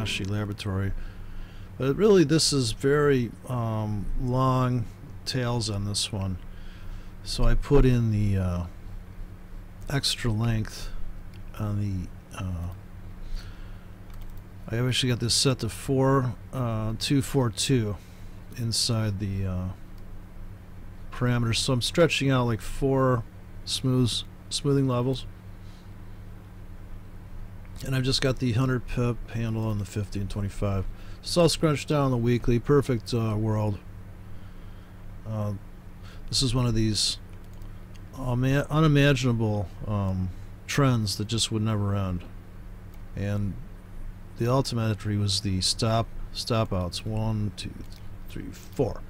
Fibonacci laboratory. But really, this is very long tails on this one. So I put in the extra length on the I actually got this set to 242 inside the parameters, so I'm stretching out like 4 smoothing levels, and I've just got the 100 pip handle on the 50 and 25. It's all scrunched down on the weekly. Perfect world. This is one of these unimaginable trends that just would never end, and the ultimate entry was the stop outs. 1, 2, 3, 4,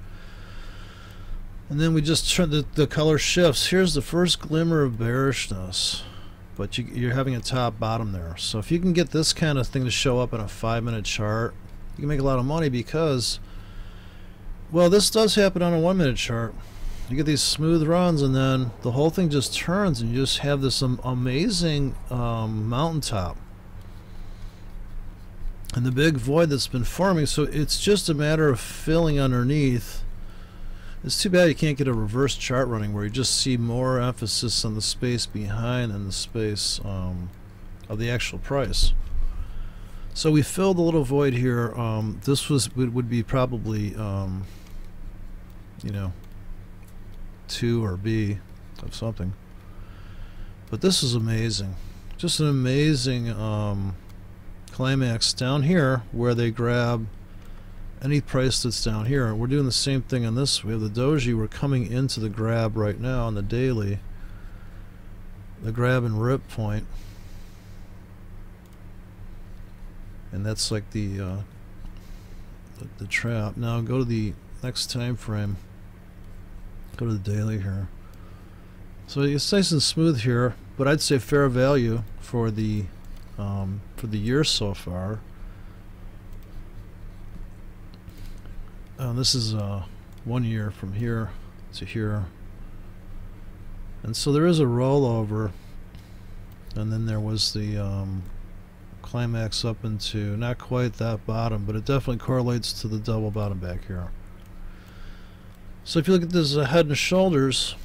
and then we just turn the color shifts. Here's the first glimmer of bearishness, but you're having a top bottom there. So if you can get this kind of thing to show up in a 5-minute chart, you can make a lot of money, because, well, this does happen on a 1-minute chart. You get these smooth runs, and then the whole thing just turns, and you just have this amazing mountaintop and the big void that's been forming. So it's just a matter of filling underneath. It's too bad you can't get a reverse chart running where you just see more emphasis on the space behind than the space of the actual price. So we filled a little void here. This would be probably you know, 2 or B of something. But this is amazing. Just an amazing climax down here where they grab any price that's down here. And we're doing the same thing on this. We have the doji. We're coming into the grab right now on the daily. The grab and rip point. And that's like the trap. Now go to the next time frame. Go to the daily here. So it's nice and smooth here, but I'd say fair value for the year so far. This is 1 year from here to here, and so there is a rollover, and then there was the climax up into not quite that bottom, but it definitely correlates to the double bottom back here. So if you look at this head and shoulders,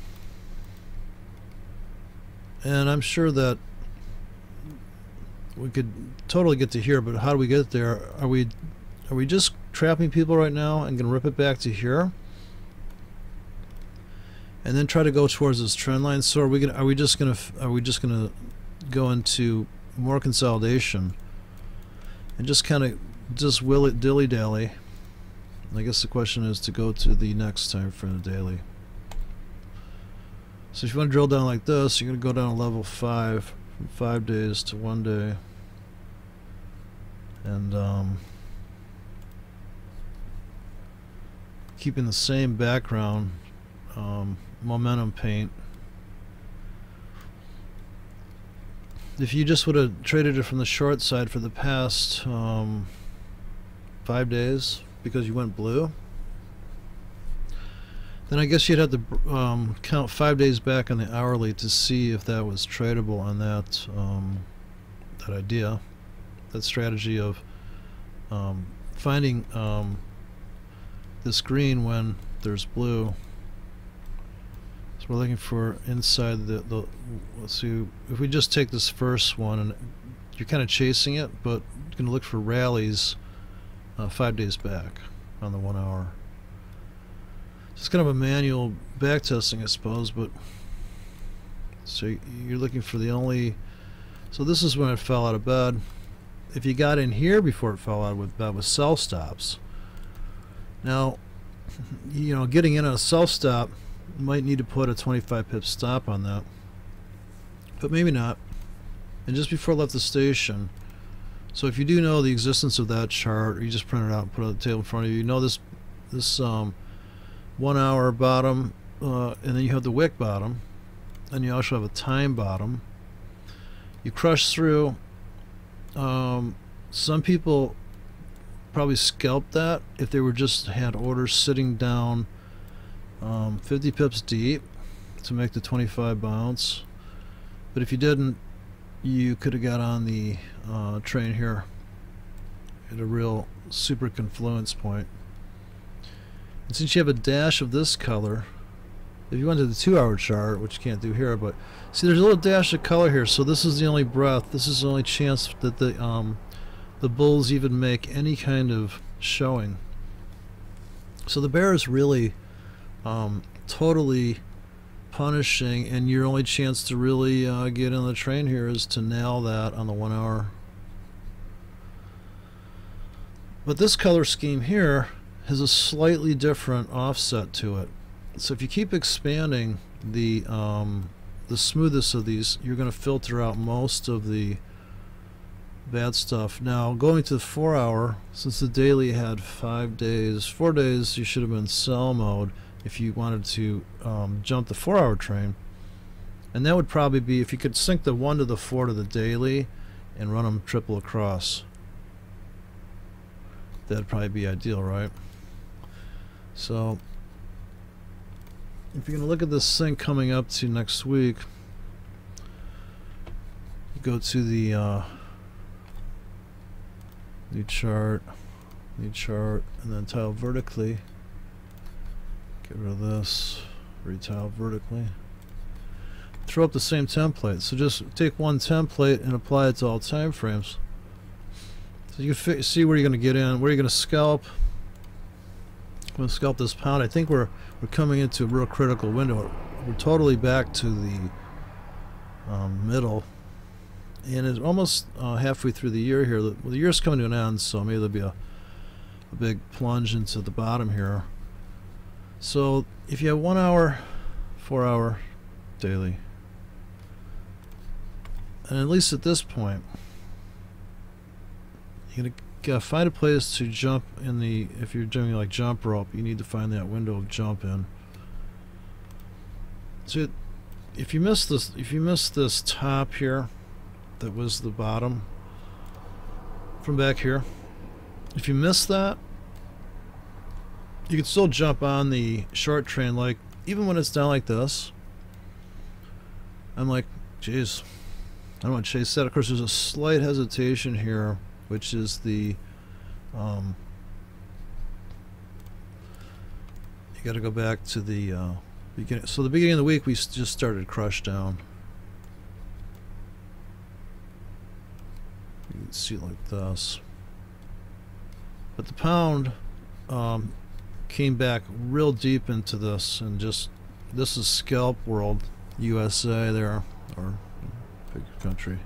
and I'm sure that we could totally get to here, but how do we get there? Are we just trapping people right now and gonna rip it back to here, and then try to go towards this trend line? So are we just gonna go into more consolidation and just kind of will it dilly-dally? I guess the question is to go to the next time for the daily. So if you want to drill down like this, you're going to go down to level 5 from 5 days to 1 day, and keeping the same background momentum paint. If you just would have traded it from the short side for the past 5 days because you went blue, then I guess you'd have to count 5 days back on the hourly to see if that was tradable on that that idea, that strategy of finding this green when there's blue. So we're looking for inside the let's see, if we just take this first one, and you're kind of chasing it, but you're going to look for rallies 5 days back on the 1 hour. It's kind of a manual back testing, I suppose, but so you're looking for the only, so this is when it fell out of bed. If you got in here before it fell out of bed with sell stops, now, you know, getting in on a sell stop, you might need to put a 25 pip stop on that, but maybe not. And just before it left the station, so if you do know the existence of that chart, or you just print it out and put it on the table in front of you, you know this 1 hour bottom, and then you have the wick bottom, and you also have a time bottom. You crush through. Some people probably scalped that if they were just had orders sitting down 50 pips deep to make the 25 bounce. But if you didn't, you could have got on the train here at a real super confluence point. And since you have a dash of this color, if you went to the 2-hour chart, which you can't do here, but see there's a little dash of color here, so this is the only breath, this is the only chance that the bulls even make any kind of showing. So the bear is really totally punishing, and your only chance to really get in the train here is to nail that on the 1 hour. But this color scheme here has a slightly different offset to it. So if you keep expanding the smoothness of these, you're going to filter out most of the bad stuff. Now going to the 4 hour, since the daily had 4 days, you should have been sell mode if you wanted to jump the 4 hour train. And that would probably be if you could sync the 1 to the 4 to the daily and run them triple across. That'd probably be ideal, right? So if you're going to look at this sync coming up to next week, you go to the new chart, and then tile vertically. Get rid of this, retile vertically. Throw up the same template. So just take one template and apply it to all time frames. So you can see where you're going to get in, where you're going to scalp. I'm going to scalp this pound. I think we're coming into a real critical window. We're totally back to the middle, and it's almost halfway through the year here. The year's coming to an end, so maybe there'll be a big plunge into the bottom here. So if you have 1 hour, 4 hour daily, and at least at this point, you're gonna find a place to jump in the, if you're doing like jump rope, you need to find that window of jump in. So if you miss this top here, that was the bottom from back here, if you miss that, you can still jump on the short train, like even when it's down like this. I'm like, geez, I don't want to chase that. Of course there's a slight hesitation here, which is the you got to go back to the beginning. So the beginning of the week we just started crush down. You can see it like this, but the pound came back real deep into this, and just, this is scalp world USA there, or big country.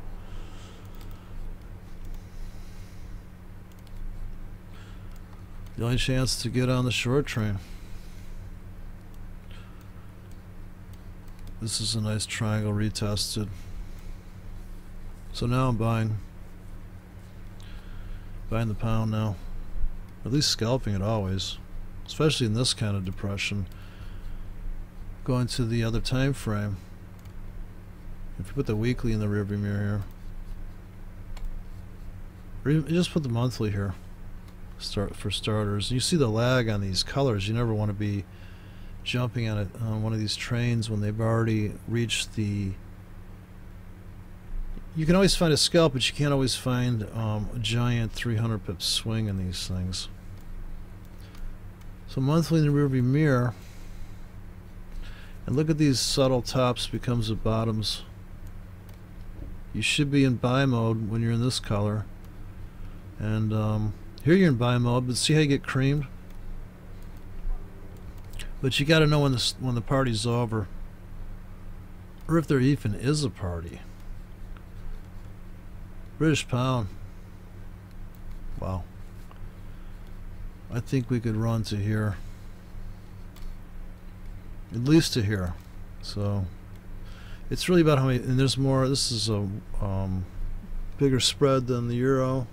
The only chance to get on the short train. This is a nice triangle retested. So now I'm buying the pound now. At least scalping it always, especially in this kind of depression. Going to the other time frame. If you put the weekly in the rearview mirror here, or even just put the monthly here. For starters, you see the lag on these colors. You never want to be jumping on it on one of these trains when they've already reached the. You can always find a scalp, but you can't always find a giant 300 pip swing in these things. So monthly in the rearview mirror, and look at these subtle tops becomes the bottoms. You should be in buy mode when you're in this color, and here you're in buy mode, but see how you get creamed? But you got to know when the party's over, or if there even is a party. British pound. Wow. I think we could run to here, at least to here. So it's really about how many, and there's more. This is a bigger spread than the euro,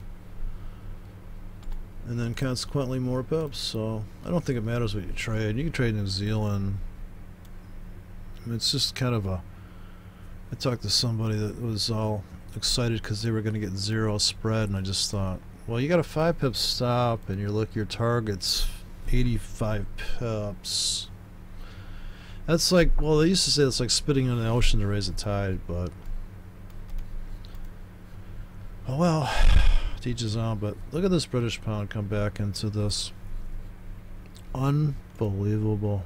and then consequently more pips. So I don't think it matters what you trade. You can trade New Zealand. I mean, it's just kind of a, I talked to somebody that was all excited because they were going to get zero spread, and I just thought, well, you got a 5 pip stop, and your target's 85 pips. That's like, well, they used to say it's like spitting in the ocean to raise a tide, but oh well. teach his own, but look at this British pound come back into this. Unbelievable.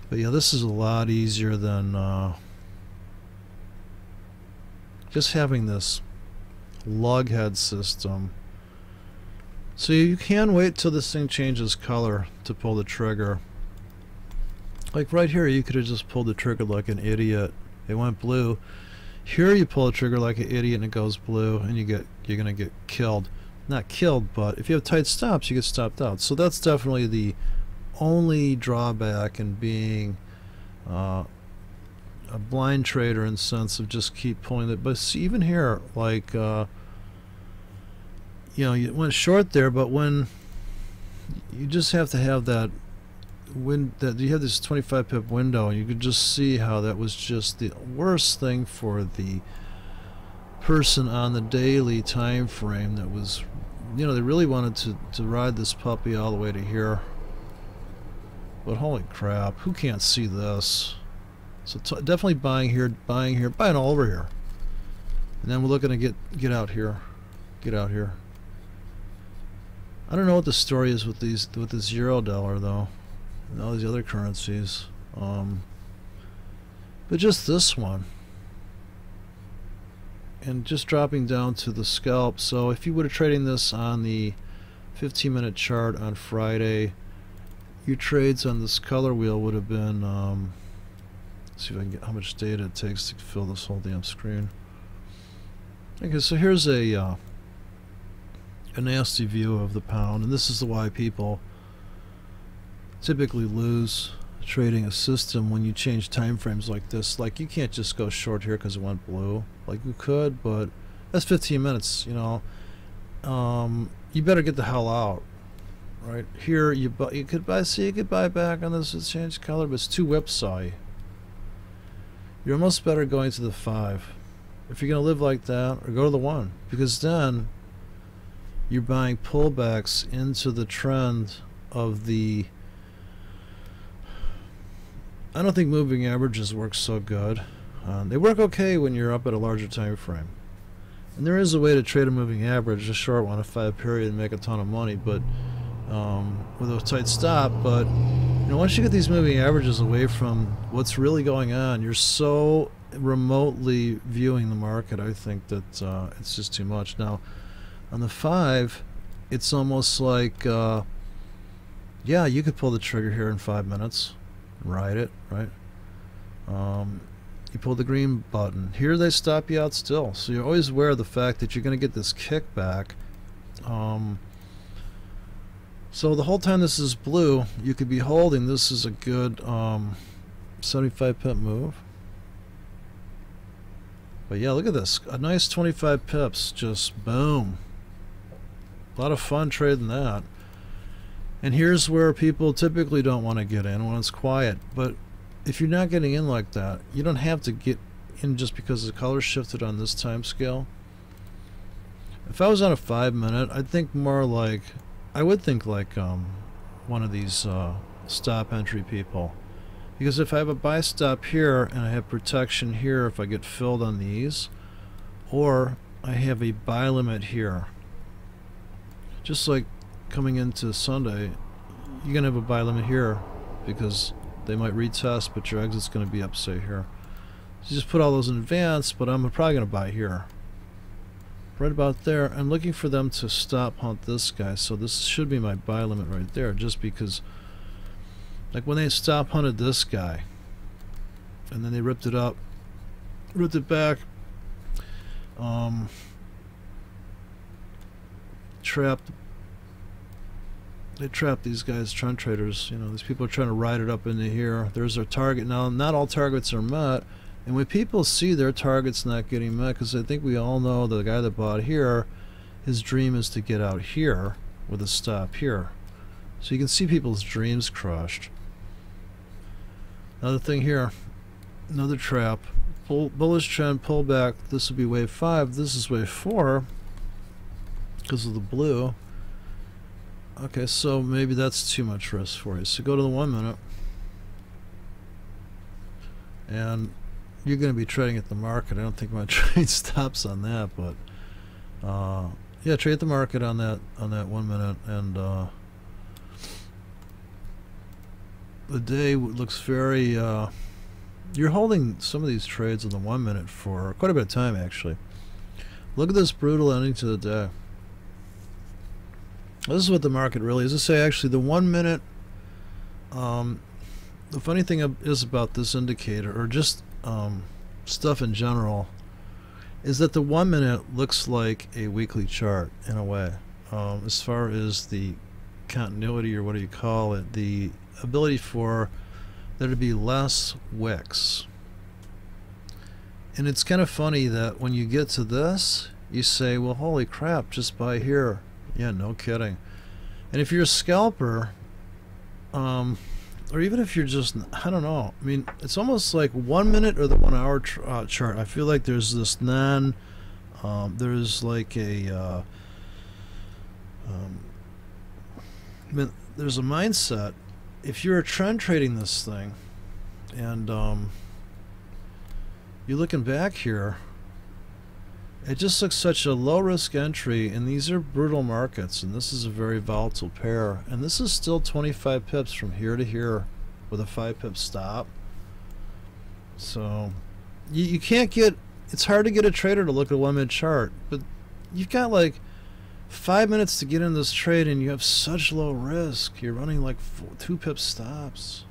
But yeah, this is a lot easier than just having this lughead system. So you can wait till this thing changes color to pull the trigger. Like right here, you could have just pulled the trigger like an idiot. It went blue. Here you pull the trigger like an idiot and it goes blue, and you're gonna get killed. Not killed, but if you have tight stops, you get stopped out. So that's definitely the only drawback in being a blind trader, in the sense of just keep pulling it. But see, even here, like you know, you went short there, but when you just have to have that you have this 25 pip window, and you could just see how that was just the worst thing for the person on the daily time frame. That was, you know, they really wanted to ride this puppy all the way to here. But holy crap, who can't see this? So definitely buying here, buying all over here. And then we're looking to get out here. Get out here. I don't know what the story is with this Eurodollar though, and all these other currencies. But just this one. And just dropping down to the scalp. So if you would have trading this on the 15-minute chart on Friday, your trades on this color wheel would have been, let's see if I can get how much data it takes to fill this whole damn screen. Okay, so here's a nasty view of the pound, and this is why people typically lose trading a system when you change time frames like this. Like, you can't just go short here because it went blue. Like, you could, but that's 15 minutes, you know. You better get the hell out. Right here, you could buy back on this. It's changed color, but it's too whipsaw. You're almost better going to the 5 if you're gonna live like that, or go to the 1, because then you're buying pullbacks into the trend of the. I don't think moving averages work so good. They work okay when you're up at a larger time frame, and there is a way to trade a moving average, a short one, a 5 period, and make a ton of money, but with a tight stop. But you know, once you get these moving averages away from what's really going on, you're so remotely viewing the market. I think that it's just too much. Now on the 5, it's almost like yeah, you could pull the trigger here in 5 minutes and ride it, right? You pull the green button here, they stop you out still, so you're always aware of the fact that you're going to get this kickback. So the whole time this is blue, you could be holding. This is a good 75 pip move. But yeah, look at this. A nice 25 pips. Just boom. A lot of fun trading that. And here's where people typically don't want to get in, when it's quiet. But if you're not getting in like that, you don't have to get in just because the color shifted on this time scale. If I was on a 5 minute, I'd think more like, I would think like one of these stop entry people, because if I have a buy stop here and I have protection here if I get filled on these, or I have a buy limit here, just like coming into Sunday, you're gonna have a buy limit here because they might retest, but your exit's gonna be up, say here. So you just put all those in advance, but I'm probably gonna buy here. Right about there. I'm looking for them to stop hunt this guy, so this should be my buy limit right there, just because, like, when they stop hunted this guy and then they ripped it up, ripped it back, they trapped these guys, trend traders. You know, these people are trying to ride it up into here. There's their target. Now, not all targets are met. And when people see their targets not getting met, because I think we all know the guy that bought here, his dream is to get out here with a stop here. So you can see people's dreams crushed. Another thing here, another trap. Bullish trend, pullback. This would be wave 5. This is wave 4 because of the blue. Okay, so maybe that's too much risk for you. So go to the 1 minute. And you're going to be trading at the market. I don't think my trade stops on that, but yeah, trade at the market on that 1 minute, and the day looks very. You're holding some of these trades in the 1 minute for quite a bit of time, actually. Look at this brutal ending to the day. This is what the market really is. I say, actually, the 1 minute. The funny thing is about this indicator, or just stuff in general, is that the 1 minute looks like a weekly chart in a way, as far as the continuity, or what do you call it, the ability for there to be less wicks. And it's kind of funny that when you get to this, you say, well, holy crap, just buy here. Yeah, no kidding. And if you're a scalper, or even if you're just, I don't know, I mean, it's almost like 1 minute or the 1 hour chart. I feel like there's this there's like a, there's a mindset. If you're trend trading this thing, and you're looking back here, it just looks such a low risk entry, and these are brutal markets, and this is a very volatile pair, and this is still 25 pips from here to here with a 5 pip stop. So you can't get, it's hard to get a trader to look at a 1 minute chart, but you've got like 5 minutes to get in this trade, and you have such low risk. You're running like 2 pip stops.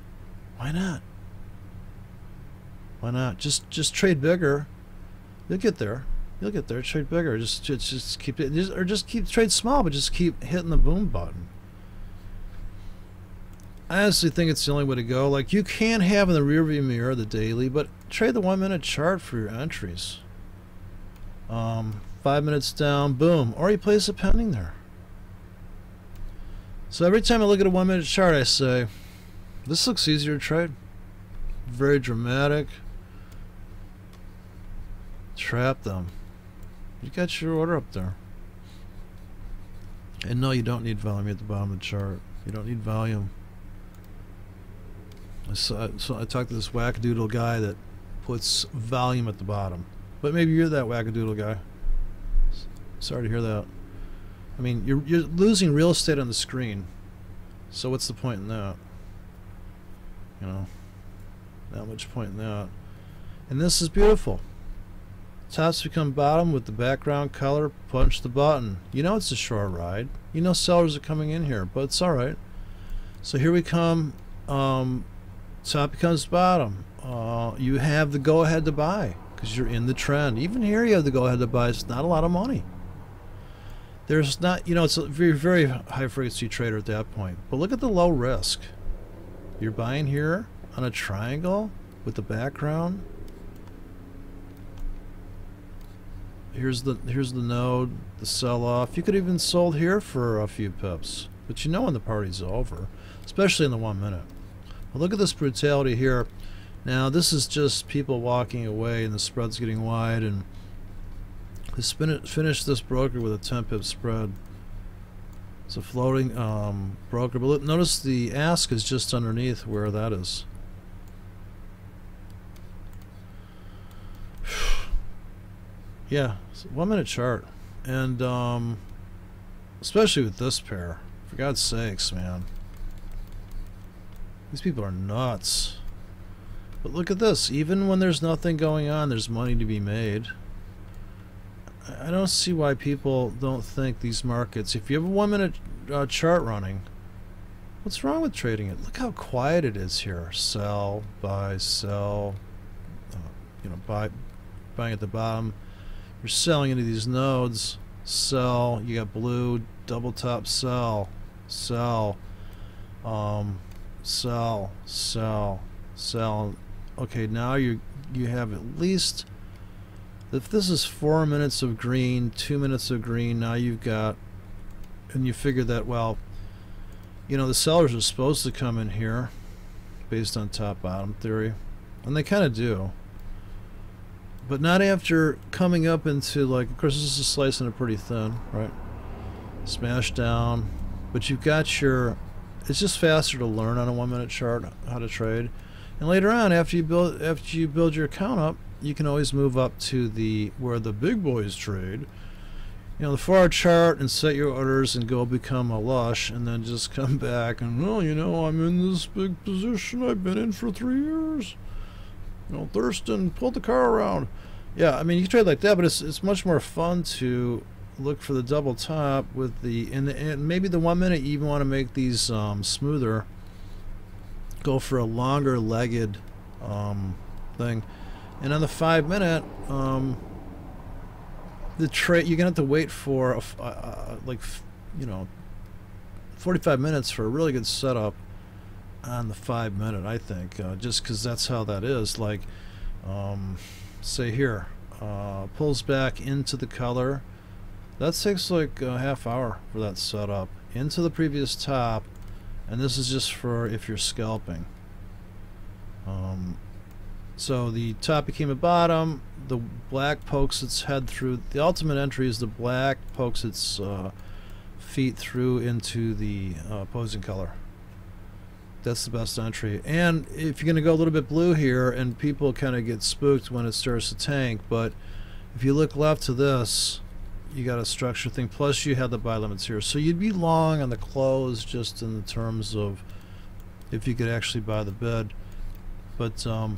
Why not? Why not? Just trade bigger. You'll get there. You'll get there. Trade bigger. Just keep it, or just keep trade small, but just keep hitting the boom button. I honestly think it's the only way to go. Like, you can have in the rearview mirror the daily, but trade the 1 minute chart for your entries. 5 minutes down, boom, or you place a pending there. So every time I look at a 1 minute chart, I say, this looks easier to trade. Very dramatic. Trap them. You got your order up there. And no, you don't need volume at the bottom of the chart. You don't need volume. So I talked to this wackadoodle guy that puts volume at the bottom. But maybe you're that wackadoodle guy. Sorry to hear that. I mean, you're losing real estate on the screen. So what's the point in that? You know, not much point in that. And this is beautiful. Tops become bottom with the background color. Punch the button. You know it's a short ride. You know sellers are coming in here, but it's all right. So here we come. Top becomes bottom. You have the go-ahead to buy because you're in the trend. Even here you have the go-ahead to buy. It's not a lot of money. There's not, you know, it's a very, very high frequency trader at that point. But look at the low risk. You're buying here on a triangle with the background. Here's the node, the sell-off. You could even sold here for a few pips, but you know when the party's over, especially in the 1 minute. Well, look at this brutality here. Now this is just people walking away, and the spread's getting wide, and finish this broker with a 10 pip spread. It's a floating broker, but notice the ask is just underneath where that is. Yeah, it's a 1 minute chart, and especially with this pair, for God's sakes, man, these people are nuts. But look at this, even when there's nothing going on, there's money to be made. I don't see why people don't think these markets, if you have a 1 minute chart running, what's wrong with trading it? Look how quiet it is here. Sell, buy, sell, you know, buying at the bottom. You're selling into these nodes. Sell. You got blue, double top, sell, sell, sell, sell, sell. Okay, now you have at least, if this is 4 minutes of green, 2 minutes of green, now you've got, and you figure that, well, you know, the sellers are supposed to come in here based on top bottom theory, and they kind of do. But not after coming up into, like, of course this is slicing it pretty thin, right? Smash down. But you've got your, it's just faster to learn on a 1 minute chart how to trade. And later on, after you build your account up, you can always move up to the where the big boys trade. You know, the 4-hour chart, and set your orders and go become a lush, and then just come back and, well, you know, I'm in this big position I've been in for 3 years. You know, Thurston, pull the car around. Yeah, I mean, you can trade like that, but it's much more fun to look for the double top with and maybe the 1 minute you even want to make these smoother. Go for a longer legged thing, and on the 5 minute, the trade you're gonna have to wait for like, you know, 45 minutes for a really good setup on the 5 minute, I think, just because that's how that is. Like, say here, pulls back into the color. That takes like a half hour for that setup into the previous top, and this is just for if you're scalping. So the top became a bottom. The black pokes its head through. The ultimate entry is the black pokes its feet through into the opposing color. That's the best entry. And if you're going to go a little bit blue here, and people kind of get spooked when it starts to tank, but if you look left to this, you got a structure thing, plus you have the buy limits here. So you'd be long on the close just in the terms of if you could actually buy the bid. But now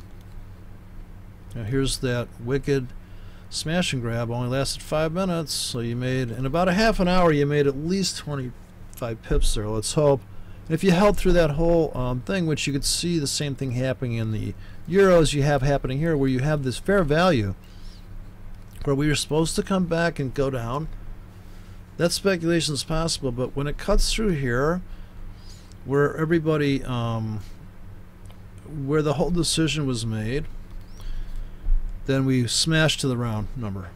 here's that wicked smash and grab. Only lasted 5 minutes, so you made, in about a half an hour, you made at least 25 pips there, let's hope. And if you held through that whole thing, which you could see the same thing happening in the Euros you have happening here, where you have this fair value, where we were supposed to come back and go down. That speculation is possible, but when it cuts through here, where everybody, where the whole decision was made, then we smash to the round number.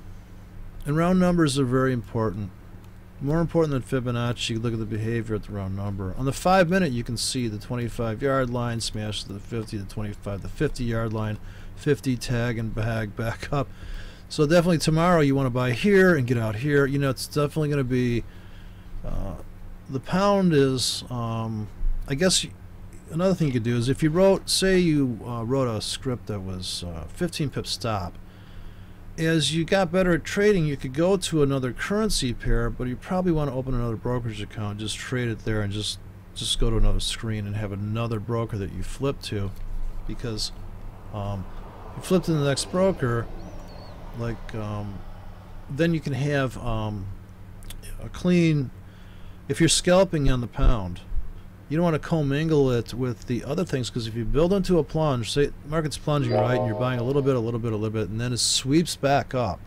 And round numbers are very important. More important than Fibonacci. Look at the behavior at the round number. On the 5 minute, you can see the 25-yard line, smash to the 50, the 25, the 50-yard line, 50, tag and bag, back up. So definitely tomorrow you want to buy here and get out here. You know, it's definitely going to be, the pound is, I guess another thing you could do is if you wrote, say you wrote a script that was 15 pip stop, as you got better at trading, you could go to another currency pair, but you probably want to open another brokerage account, just trade it there, and just go to another screen and have another broker that you flip to, because if you flip to the next broker, like then you can have a clean. If you're scalping on the pound, you don't want to commingle it with the other things, because if you build into a plunge, say market's plunging right, and you're buying a little bit, and then it sweeps back up.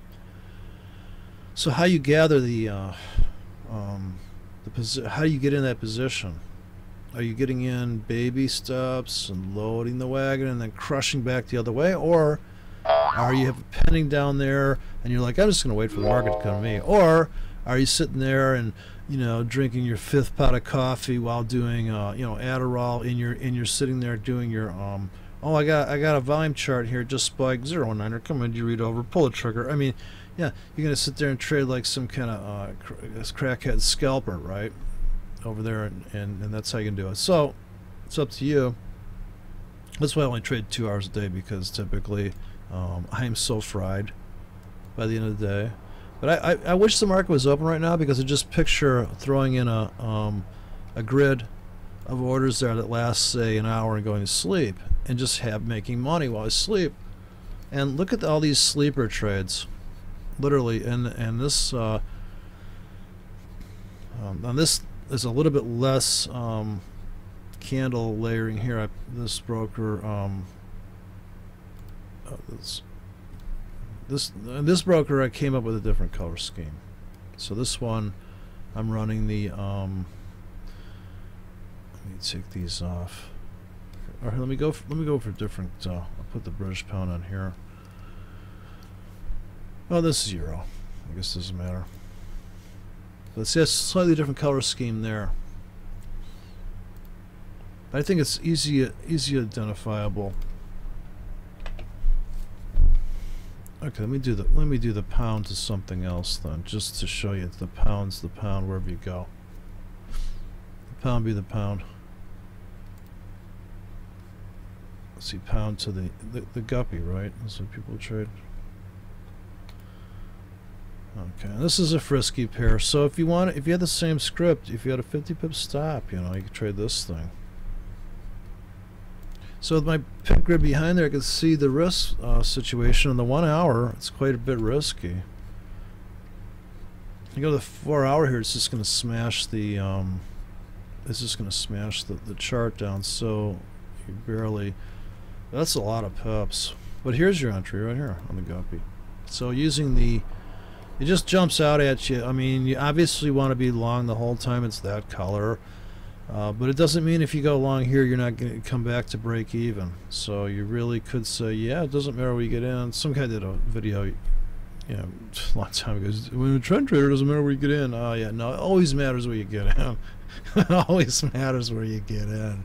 So how you gather the how do you get in that position? Are you getting in baby steps and loading the wagon and then crushing back the other way, or are you pending down there and you're like, I'm just going to wait for the market to come to me? Or are you sitting there and, you know, drinking your 5th pot of coffee while doing, you know, Adderall, and you're sitting there doing your, oh, I got a volume chart here, just spiked 019er, come in, you read over, pull the trigger. I mean, yeah, you're going to sit there and trade like some kind of crackhead scalper, right, over there, and that's how you can do it. So it's up to you. That's why I only trade 2 hours a day, because typically I am so fried by the end of the day. But I wish the market was open right now, because I just picture throwing in a grid of orders there that lasts, say, an hour and going to sleep, and just making money while I sleep. And look at all these sleeper trades, literally. And this this is a little bit less candle layering here. This broker, this broker, I came up with a different color scheme. So this one, I'm running the let me take these off. All right, let me go for different. I'll put the British pound on here. Oh, this is euro. I guess it doesn't matter. Let's see, a slightly different color scheme there. I think it's easy identifiable. Okay, let me do the pound to something else then, just to show you the pound's the pound wherever you go. The pound be the pound. see, pound to the guppy, right? That's what people trade. Okay, this is a frisky pair. So if you had the same script, if you had a 50 pip stop, you know, you could trade this thing. So with my pip grid behind there, I can see the risk situation. In the 1 hour, it's quite a bit risky. You go to the 4 hour here, it's just going to smash the the chart down. So you barely. That's a lot of pips. But here's your entry right here on the guppy. So using the, it just jumps out at you. I mean, you obviously want to be long the whole time. It's that color. But it doesn't mean if you go long here, you're not going to come back to break even. So you really could say, yeah, it doesn't matter where you get in. Some guy did a video, you know, a long time ago. When you're a trend trader, it doesn't matter where you get in. Oh, yeah, no, it always matters where you get in. It always matters where you get in.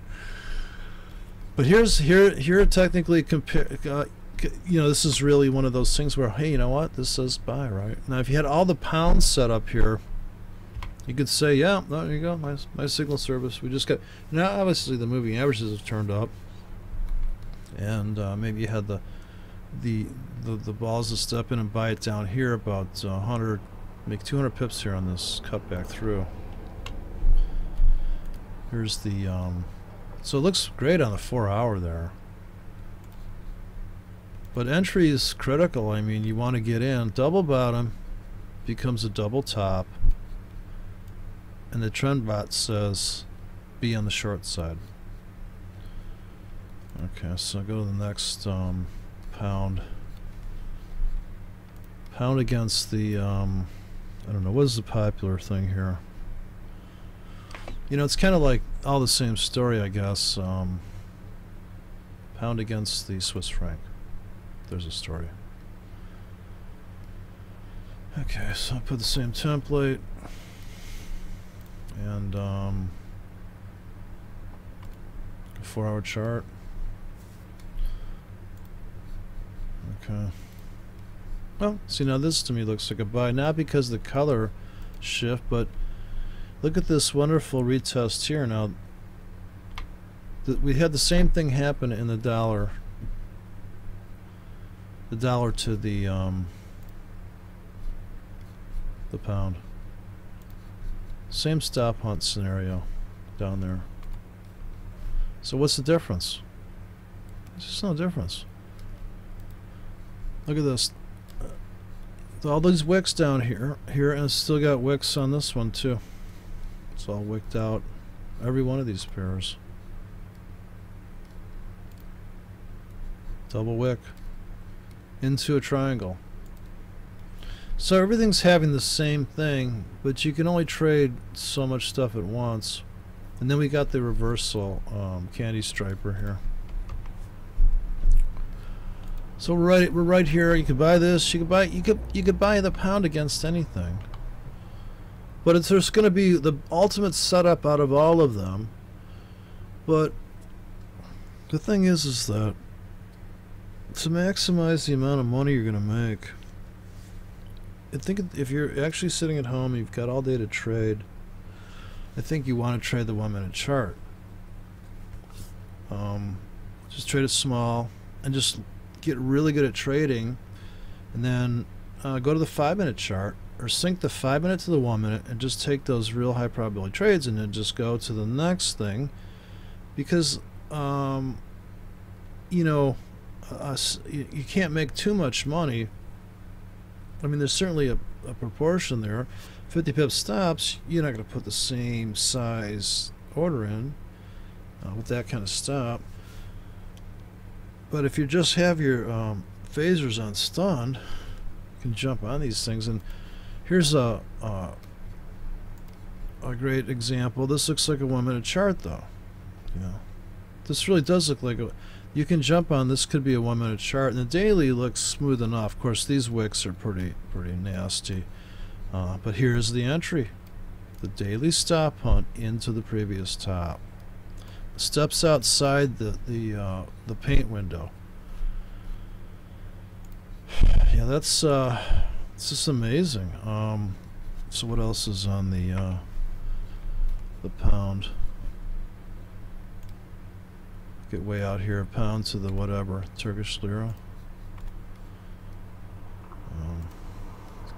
But here technically you know, this is really one of those things where, hey, you know what? This says buy, right? Now, if you had all the pounds set up here, you could say, yeah, there you go, my signal service. We just got, now obviously the moving averages have turned up, and maybe you had the balls to step in and buy it down here about 100, make 200 pips here on this cut back through. Here's the so it looks great on the 4 hour there. But entry is critical. I mean, you want to get in. Double bottom becomes a double top. And the trend bot says be on the short side. Okay, so go to the next pound. Pound against the, I don't know, what is the popular thing here? You know, it's kind of like all the same story, I guess. Pound against the Swiss franc. There's a story. Okay, so I'll put the same template. And 4 hour chart. Okay. Well, see, now this to me looks like a buy, not because of the color shift, but look at this wonderful retest here. Now, we had the same thing happen in the dollar. The dollar to the pound. Same stop hunt scenario down there. So what's the difference? There's just no difference. Look at this. All these wicks down here, and it's still got wicks on this one too. It's all wicked out. Every one of these pairs. Double wick into a triangle. So everything's having the same thing, but you can only trade so much stuff at once. And then we got the reversal candy striper here. So we're right here. You could buy this. You could buy the pound against anything. But there's going to be the ultimate setup out of all of them. But the thing is that to maximize the amount of money you're going to make, I think if you're actually sitting at home, you've got all day to trade, I think you want to trade the 1 minute chart. Just trade it small and just get really good at trading, and then go to the 5 minute chart or sync the 5 minute to the 1 minute and just take those real high probability trades and then just go to the next thing, because you know, you can't make too much money. I mean, there's certainly a proportion there. 50 pip stops, you're not going to put the same size order in with that kind of stop. But if you just have your phasers on stunned, you can jump on these things. And here's a great example. This looks like a 1 minute chart, though. You know, this really does look like a. You can jump on. This could be a 1 minute chart, and the daily looks smooth enough. Of course, these wicks are pretty nasty. But here's the entry: the daily stop hunt into the previous top. Steps outside the paint window. Yeah, that's it's just amazing. So what else is on the pound? get way out here. Pound to the whatever, Turkish lira.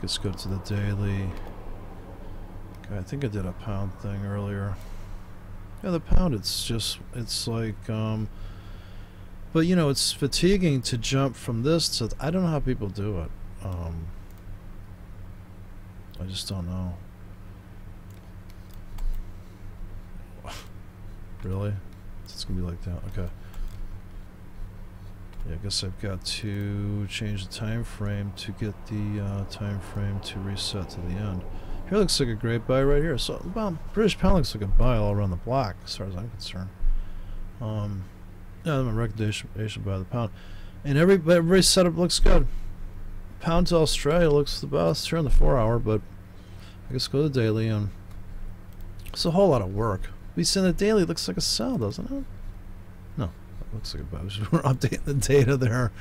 Let's go to the daily. Okay, I think I did a pound thing earlier. Yeah, the pound, it's like, but you know, it's fatiguing to jump from this to, I don't know how people do it. I just don't know. Really? It's gonna be like that, okay. Yeah, I guess I've got to change the time frame to get the time frame to reset to the end. Here looks like a great buy right here. So British pound looks like a buy all around the block, as far as I'm concerned. Yeah, my recommendation buy the pound, and everybody's setup looks good. Pound to Australia looks the best here on the 4-hour, but I guess go to the daily, and it's a whole lot of work. We see the daily looks like a sell, doesn't it? No, it looks like a buy. We're updating the data there.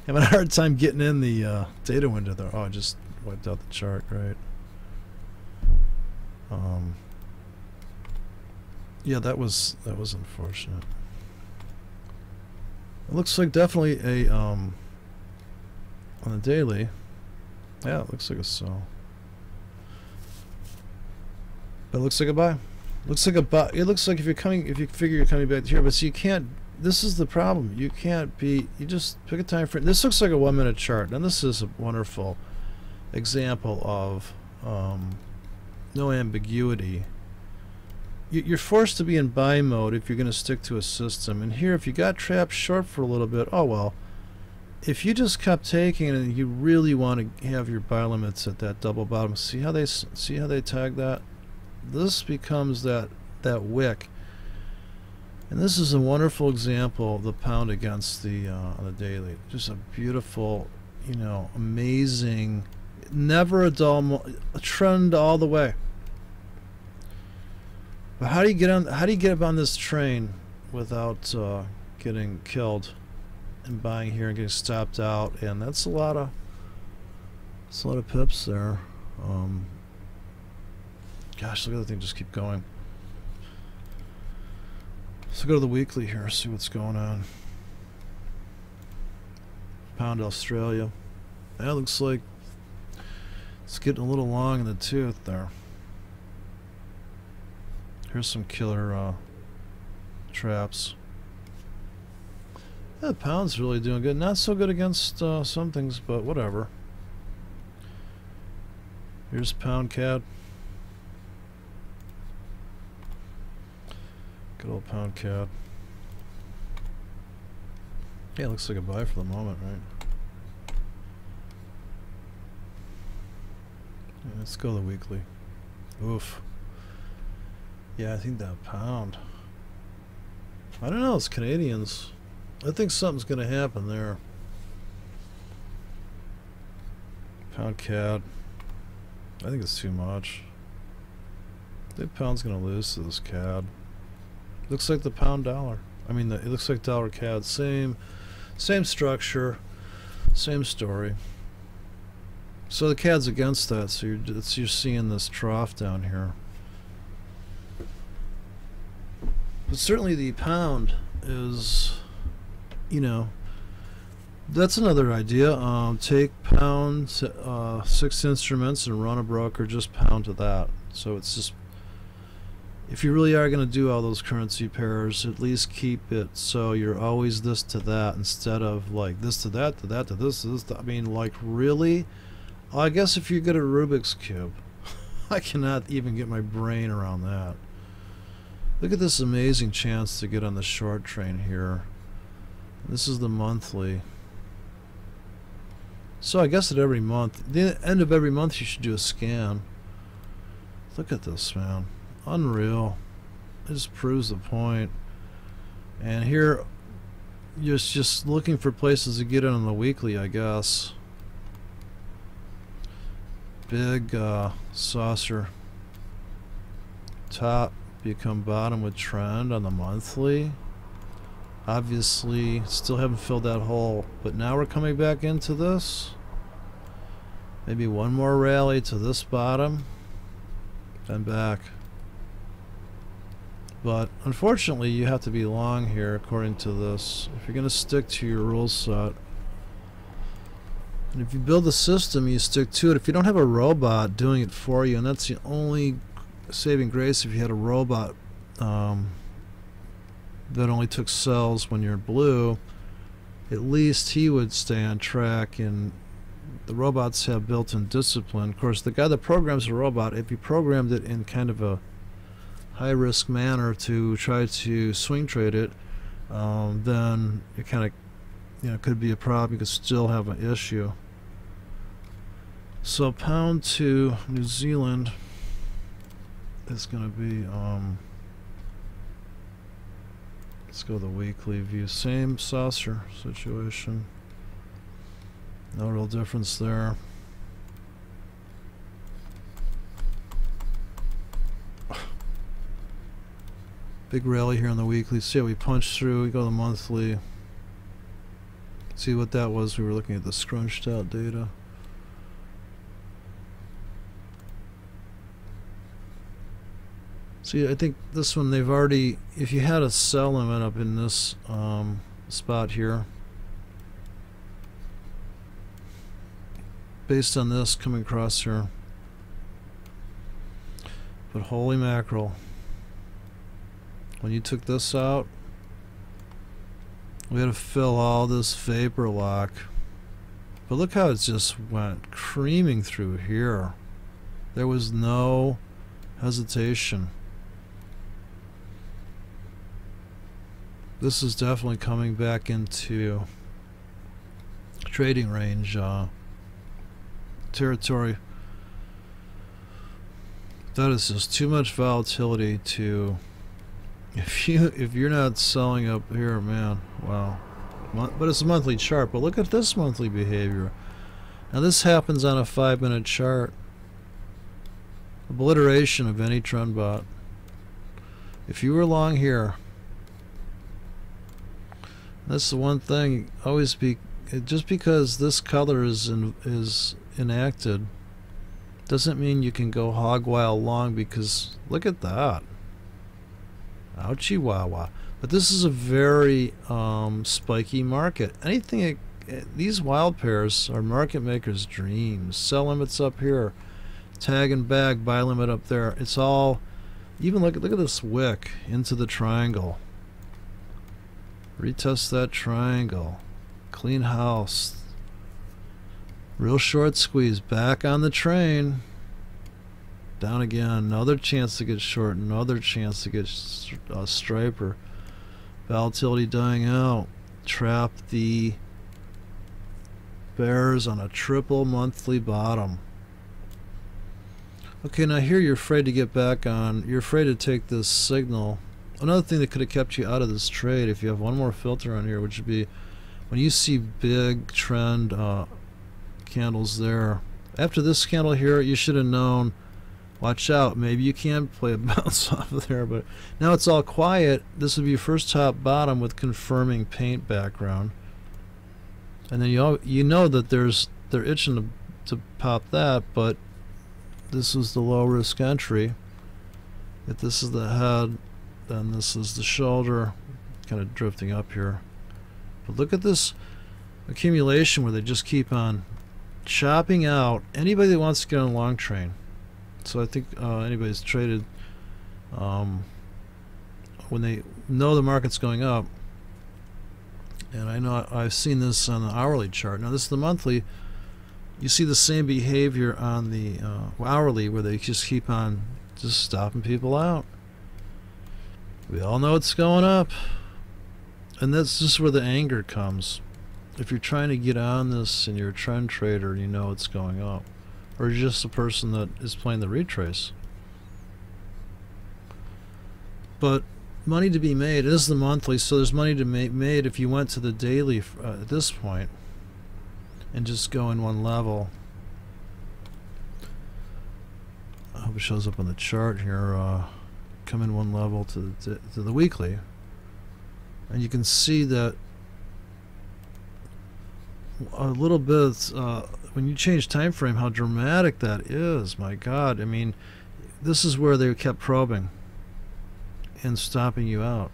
Having a hard time getting in the data window there. Oh, I just wiped out the chart, right? Yeah, that was unfortunate. It looks like definitely a on the daily. Yeah, it looks like a sell. But it looks like a buy. Looks like a buy. It looks like if you figure you're coming back here, but see, you can't. This is the problem. You can't be. You just pick a time frame. This looks like a 1-minute chart. Now this is a wonderful example of no ambiguity. You're forced to be in buy mode if you're going to stick to a system. And here, if you got trapped short for a little bit, oh well. If you just kept taking it and you really want to have your buy limits at that double bottom, see how they tag that? This becomes that wick. And this is a wonderful example of the pound against the on the daily. Just a beautiful, you know, amazing, never a dull a trend all the way. But how do you get on? How do you get up on this train without getting killed and buying here and getting stopped out? And that's a lot of pips there. Gosh, look at the thing just keep going. So go to the weekly here, see what's going on. Pound Australia. That looks like it's getting a little long in the tooth there. Here's some killer traps. Yeah, the pound's really doing good. Not so good against some things, but whatever. Here's pound CAD. Good old pound CAD. Yeah, it looks like a buy for the moment, right? Yeah, let's go to the weekly. Oof. Yeah, I think that pound. I don't know, it's Canadians. I think something's going to happen there. Pound CAD. I think it's too much. I think pound's going to lose to this CAD. Looks like the pound dollar. I mean, it looks like dollar CAD. Same structure, same story. So the CAD's against that. So you're seeing this trough down here. But certainly the pound is, you know, that's another idea. Take pound 6 instruments and run a broker just pound to that. So it's just, if you really are going to do all those currency pairs, at least keep it so you're always this to that instead of like this to that to that to this to this. I mean, like, really? I guess if you get a Rubik's Cube, I cannot even get my brain around that. Look at this amazing chance to get on the short train here. This is the monthly. So I guess at every month, the end of every month, you should do a scan. Look at this, man. Unreal. It just proves the point. And here you're just looking for places to get in on the weekly, I guess. Big saucer. Top become bottom with trend on the monthly. Obviously still haven't filled that hole, but now we're coming back into this. Maybe one more rally to this bottom, then back. But unfortunately, you have to be long here according to this. If you're going to stick to your rule set, and if you build a system, you stick to it. If you don't have a robot doing it for you, and that's the only saving grace if you had a robot that only took cells when you're blue, at least he would stay on track. And the robots have built-in discipline. Of course, the guy that programs a robot, if you programmed it in kind of a high-risk manner to try to swing trade it, then it kind of, you know, could be a problem. You could still have an issue. So pound to New Zealand is going to be, let's go to the weekly view. Same saucer situation. No real difference there. Big rally here on the weekly. See how we punch through. We go to the monthly. See what that was. We were looking at the scrunched out data. See, I think this one they've already, if you had a sell limit up in this spot here, based on this coming across here, but holy mackerel, when you took this out, we had to fill all this vapor lock. But look how it just went creaming through here. There was no hesitation. This is definitely coming back into trading range territory. That is just too much volatility to, if you're not selling up here, man, wow. But it's a monthly chart. But look at this monthly behavior. Now this happens on a 5-minute chart. Obliteration of any trend bot. If you were long here, that's the one thing. Always be, just because this color is enacted doesn't mean you can go hog wild long, because look at that. Ouchie wawa. But this is a very spiky market. Anything, these wild pairs are market makers' dreams. Sell limits up here, tag and bag, buy limit up there. It's all, even look at this wick into the triangle. Retest that triangle. Clean house. Real short squeeze. Back on the train. Down again. Another chance to get short. Another chance to get striper. Volatility dying out. Trap the bears on a triple monthly bottom. Okay, now here you're afraid to get back on. You're afraid to take this signal. Another thing that could have kept you out of this trade, if you have one more filter on here, which would be when you see big trend candles there. After this candle here, you should have known, watch out, maybe you can play a bounce off of there, but now it's all quiet. This would be your first top bottom with confirming paint background. And then you know that they're itching to pop that, but this is the low risk entry. If this is the head, then this is the shoulder, kind of drifting up here. But look at this accumulation where they just keep on chopping out anybody that wants to get on a long train. So I think anybody's traded when they know the market's going up, and I know I've seen this on the hourly chart. Now this is the monthly. You see the same behavior on the hourly, where they just keep on just stopping people out. We all know it's going up, and that's just where the anger comes. If you're trying to get on this and you're a trend trader, you know it's going up, or you're just a person that is playing the retrace. But money to be made is the monthly, so there's money to be made if you went to the daily at this point and just go in one level. I hope it shows up on the chart here. Come in one level to the weekly, and you can see that a little bit when you change time frame, how dramatic that is. My God, I mean, this is where they kept probing. and stopping you out.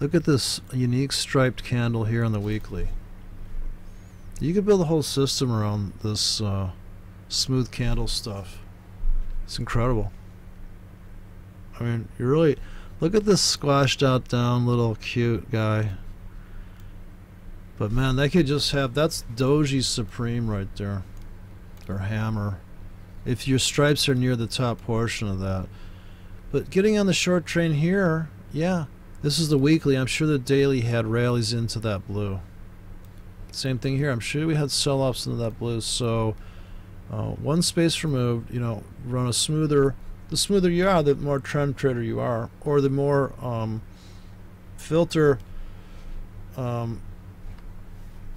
Look at this unique striped candle here on the weekly. You could build a whole system around this smooth candle stuff. It's incredible. I mean, you really look at this squashed out down little cute guy. But man, they could just have, that's Doji Supreme right there, or Hammer, if your stripes are near the top portion of that. But getting on the short train here, yeah, this is the weekly. I'm sure the daily had rallies into that blue. Same thing here. I'm sure we had sell-offs into that blue. So one space removed, you know, run a smoother. The smoother you are, the more trend trader you are, or the more filter.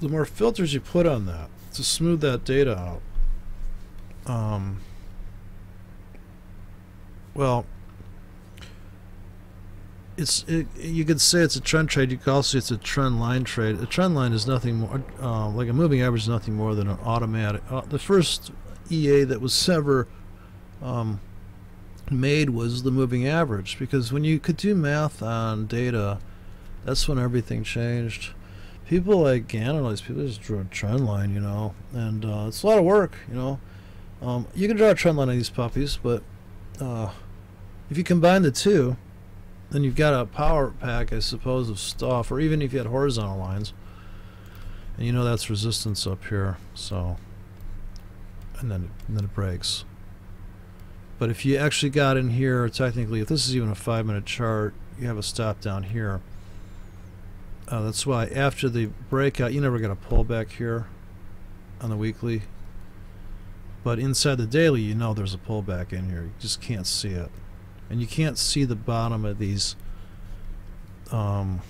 The more filters you put on that to smooth that data out. Well, you could say it's a trend trade. You could also say it's a trend line trade. A trend line is nothing more, like a moving average is nothing more than an automatic. The first EA that was ever made was the moving average, because when you could do math on data, that's when everything changed. People like analyze, people just draw a trend line, you know, and it's a lot of work, you know. You can draw a trend line on these puppies, but if you combine the two, then you've got a power pack, I suppose, of stuff, or even if you had horizontal lines, and you know that's resistance up here, so, and then it breaks. But if you actually got in here, technically, if this is even a 5-minute chart, you have a stop down here. That's why after the breakout, you never get a pullback here on the weekly. But inside the daily, you know there's a pullback in here. You just can't see it. And you can't see the bottom of these. Well,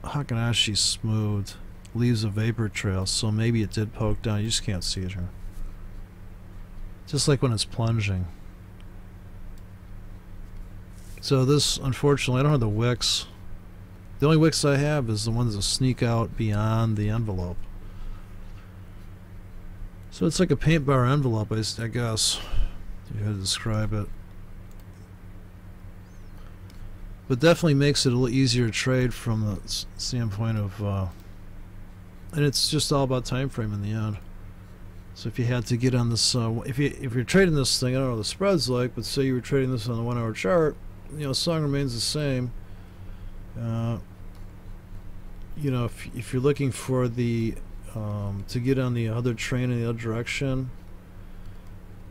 Hakanashi's smooth, leaves a vapor trail, so maybe it did poke down. You just can't see it here. Just like when it's plunging. So this, unfortunately, I don't have the wicks. The only wicks I have is the ones that sneak out beyond the envelope. So it's like a paint bar envelope, I guess, if you had to describe it. But definitely makes it a little easier to trade from the standpoint of, and it's just all about time frame in the end. So if you had to get on this, if you're trading this thing, I don't know what the spread's like, but say you were trading this on the 1 hour chart, you know, song remains the same. You know, if you're looking for the to get on the other train in the other direction,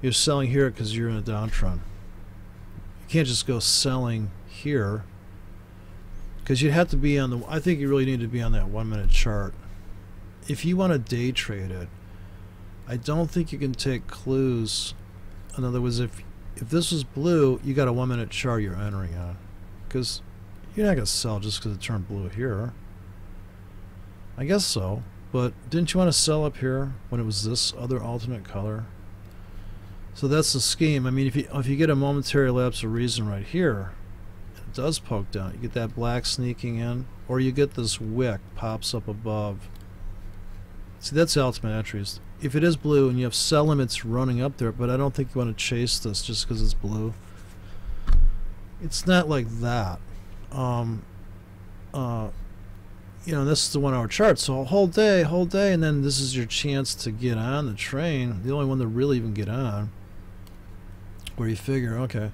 you're selling here because you're in a downtrend. You can't just go selling here, because you'd have to be on the, I think you really need to be on that 1 minute chart. If you want to day trade it, I don't think you can take clues. In other words, if this was blue, you got a 1 minute chart you're entering on, because you're not going to sell just because it turned blue here. I guess so, but didn't you want to sell up here when it was this other alternate color? So that's the scheme. I mean, if you get a momentary lapse of reason right here, and it does poke down, you get that black sneaking in, or you get this wick pops up above. See, that's the ultimate entries. If it is blue and you have sell limits running up there, but I don't think you want to chase this just because it's blue. It's not like that. You know, this is the 1 hour chart, so a whole day, and then this is your chance to get on the train, the only one to really even get on, where you figure, okay.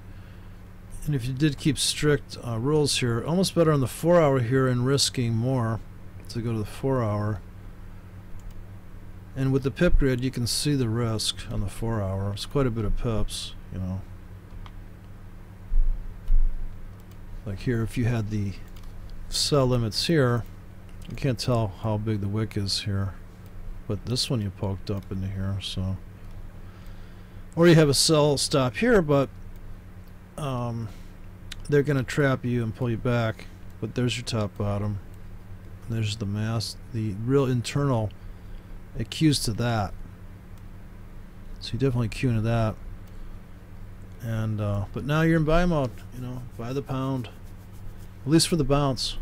And if you did keep strict rules here, almost better on the 4 hour here and risking more to go to the 4 hour. And with the pip grid, you can see the risk on the 4 hour. It's quite a bit of pips, you know. Like here, if you had the sell limits here, you can't tell how big the wick is here, but this one you poked up into here, so. Or you have a sell stop here, but they're going to trap you and pull you back. But there's your top bottom. And there's the mass, the real internal. It cues to that, so you definitely cue into that. And but now you're in buy mode, you know, buy the pound, at least for the bounce.